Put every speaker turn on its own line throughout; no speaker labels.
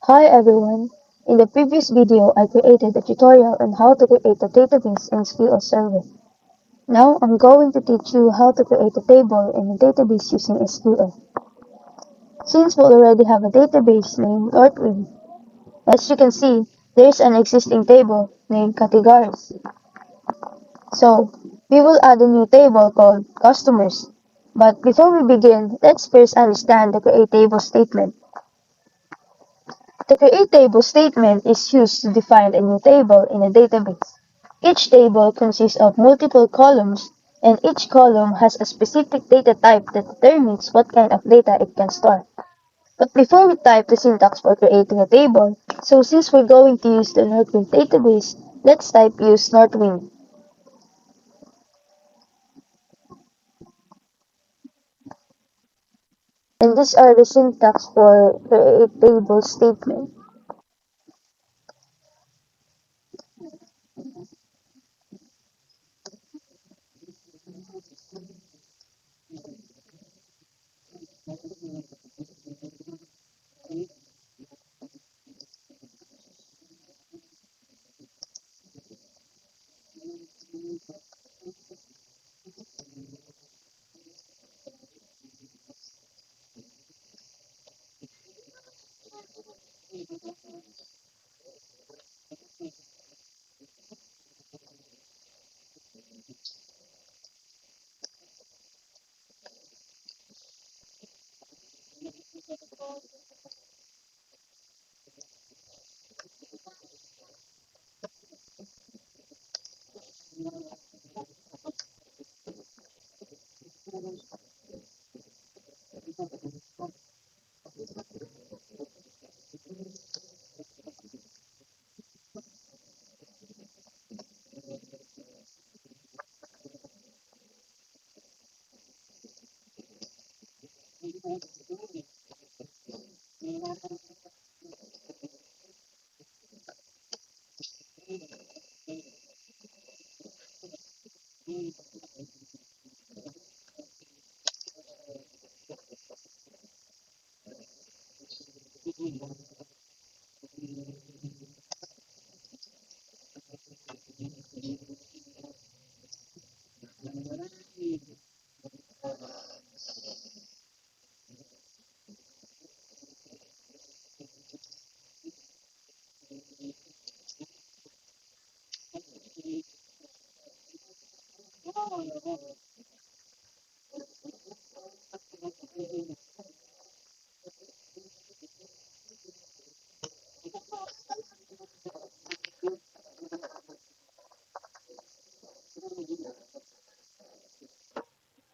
Hi everyone! In the previous video, I created a tutorial on how to create a database in SQL Server. Now I'm going to teach you how to create a table in a database using SQL. Since we already have a database named Northwind, as you can see, there is an existing table named Categories. So, we will add a new table called Customers. But before we begin, let's first understand the create table statement. The create table statement is used to define a new table in a database. Each table consists of multiple columns, and each column has a specific data type that determines what kind of data it can store. But before we type the syntax for creating a table, so since we're going to use the Northwind database, let's type use Northwind. And these are the syntax for create table statement.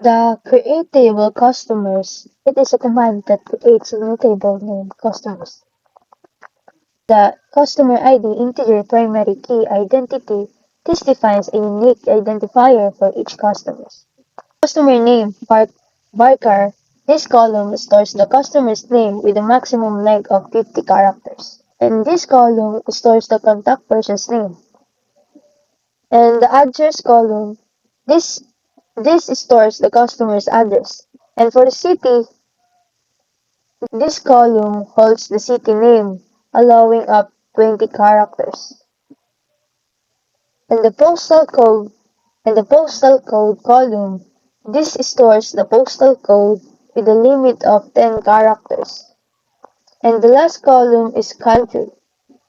The create table customers, it is a command that creates a new table named customers. The customer ID integer primary key identity, this defines a unique identifier for each customer. Customer name varchar, this column stores the customer's name with a maximum length of 50 characters. And this column stores the contact person's name. And the address column, this this stores the customer's address. And for the city, this column holds the city name, allowing up 20 characters. And the postal code column, this stores the postal code with a limit of 10 characters. And the last column is country.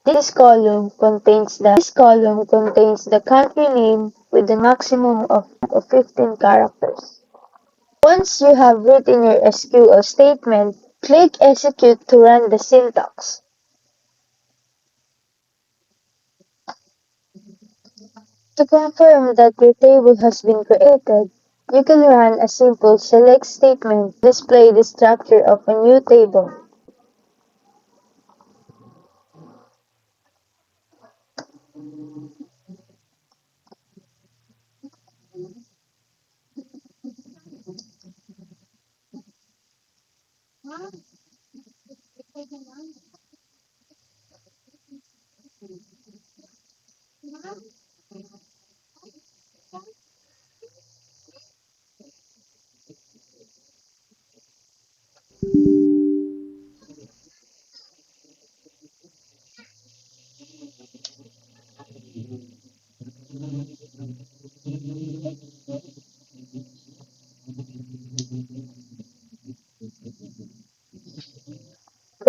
This column contains the country name with a maximum of 15 characters. Once you have written your SQL statement, click Execute to run the syntax. To confirm that your table has been created, you can run a simple select statement to display the structure of a new table.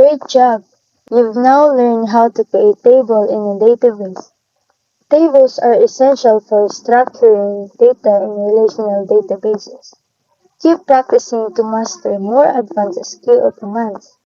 Great job! You've now learned how to create table in a database. Tables are essential for structuring data in relational databases. Keep practicing to master more advanced SQL commands.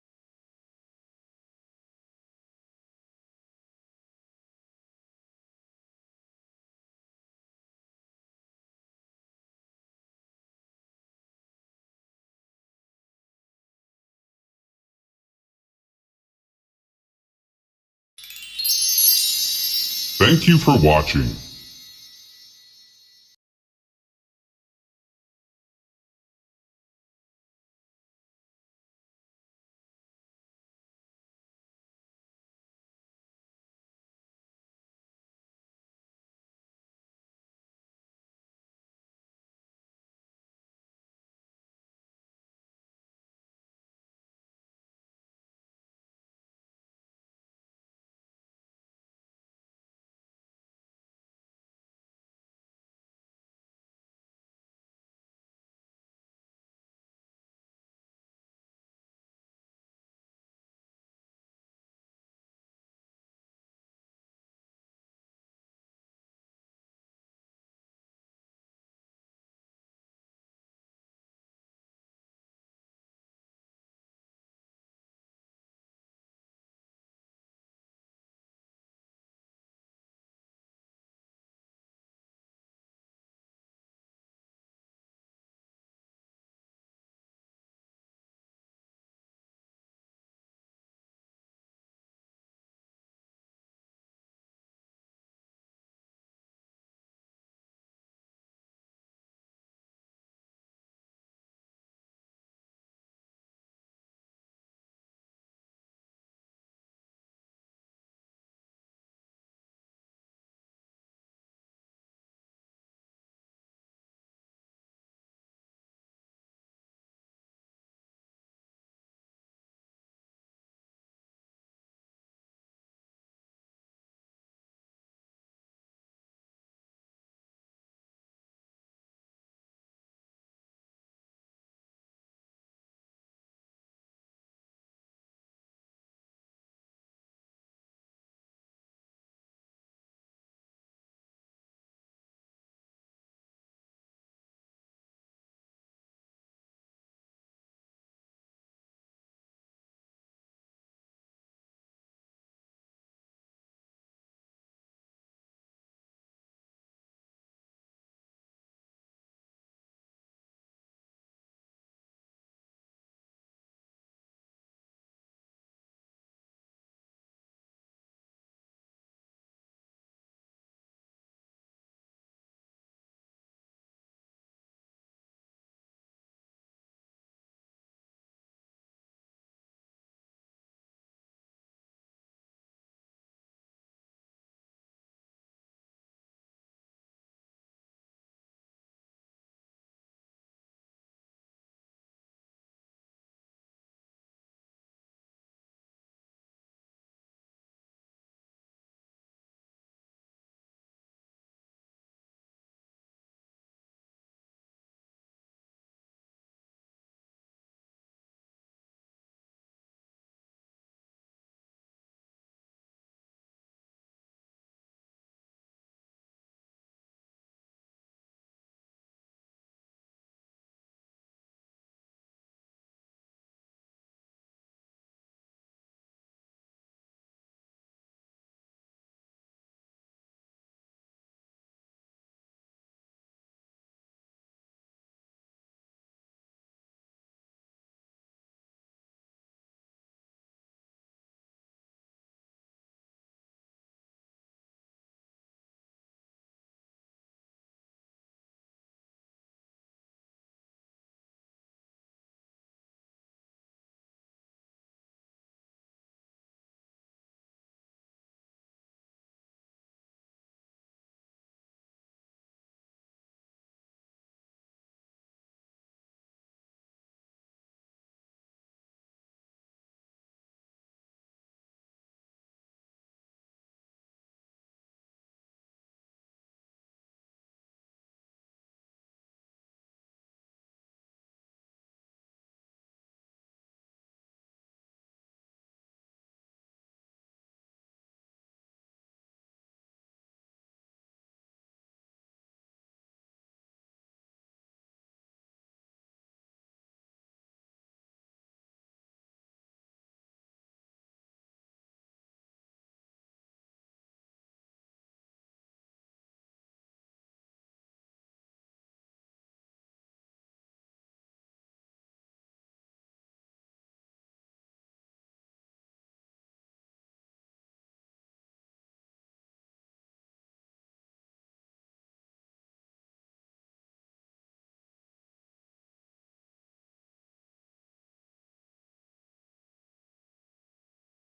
Thank you for watching.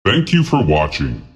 Thank you for watching.